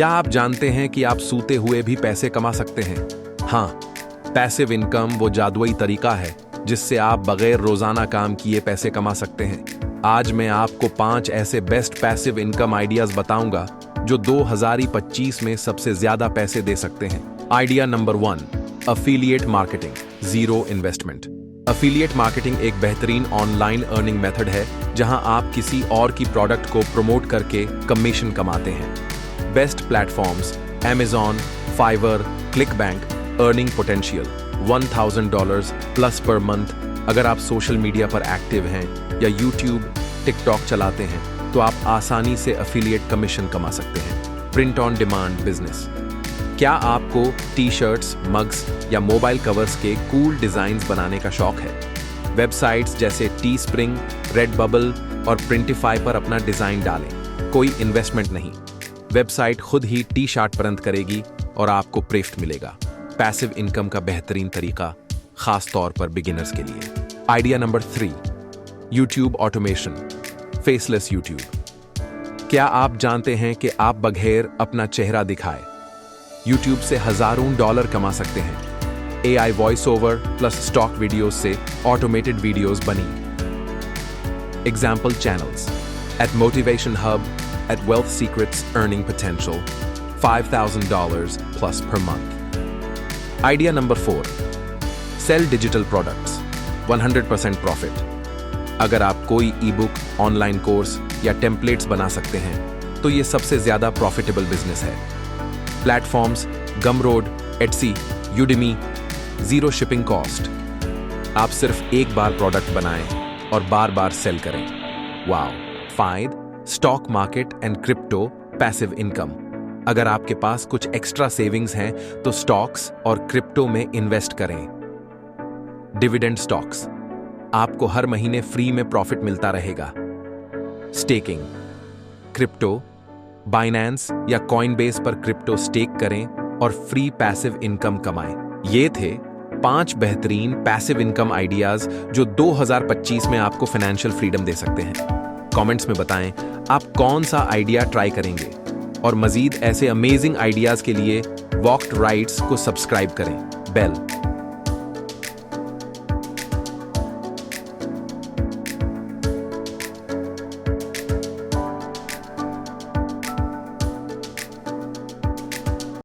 क्या आप जानते हैं कि आप सूते हुए भी पैसे कमा सकते हैं? हाँ, पैसिव इनकम वो जादुई तरीका है जिससे आप बगैर रोजाना काम किए पैसे कमा सकते हैं। आज मैं आपको 5 ऐसे बेस्ट पैसिव इनकम आइडियाज बताऊंगा जो 2025 में सबसे ज्यादा पैसे दे सकते हैं। Idea number 1, affiliate marketing, zero investment. Affiliate marketing एक बेहतरीन ऑनलाइन अर्निंग मेथड है जहां आप किसी और की प्रोडक्ट को प्रमोट करके कमीशन कमाते हैं। Best platforms: Amazon, Fiverr, ClickBank। Earning potential $1000 plus per month. अगर आप सोशल मीडिया पर एक्टिव हैं या YouTube, TikTok चलाते हैं तो आप आसानी से अफिलिएट कमीशन कमा सकते हैं। Print on demand business. क्या आपको टी-शर्ट्स, मग्स या मोबाइल कवर्स के कूल डिजाइन्स बनाने का शौक है? वेबसाइट्स जैसे टीस्प्रिंग, रेडबबल और प्रिंटिफाई पर अपना डिजाइन डालें। कोई इन्वेस्टमेंट नहीं, वेबसाइट खुद ही टी-शर्ट प्रिंट करेगी और आपको प्रिफ्ट मिलेगा। पैसिव इनकम का बेहतरीन तरीका, खास तौर पर बिगिनर्स के लिए। Idea number 3, YouTube automation, faceless YouTube. क्या आप जानते हैं कि आप बगैर अपना चेहरा दिखाए यूट्यूब से हजारों डॉलर कमा सकते हैं? AI voice over plus stock videos से ऑटोमेटेड वीडियोस बनी। Example channels: at motivation hub, at wealth secrets, earning potential $5,000 plus per month. Idea number 4, sell digital products, 100% profit. अगर आप कोई ई बुक, ऑनलाइन कोर्स या templates बना सकते हैं तो ये सबसे ज्यादा प्रॉफिटेबल बिजनेस है। Platforms: Gumroad, Etsy, Udemy. Zero shipping cost. आप सिर्फ एक बार प्रोडक्ट बनाएं और बार बार सेल करें। Wow. 5, stock market and crypto passive income. अगर आपके पास कुछ एक्स्ट्रा सेविंग्स हैं तो स्टॉक्स और क्रिप्टो में इन्वेस्ट करें। डिविडेंड स्टॉक्स, आपको हर महीने फ्री में प्रॉफिट मिलता रहेगा। स्टेकिंग, क्रिप्टो, बाइनेंस या कॉइनबेस पर क्रिप्टो स्टेक करें और फ्री पैसिव इनकम कमाएं। ये थे 5 बेहतरीन पैसिव इनकम आइडियाज जो 2025 में आपको फाइनेंशियल फ्रीडम दे सकते हैं। कमेंट्स में बताएं आप कौन सा आइडिया ट्राई करेंगे और मजीद ऐसे अमेजिंग आइडियाज के लिए वॉक्ड राइट्स को सब्सक्राइब करें। बेल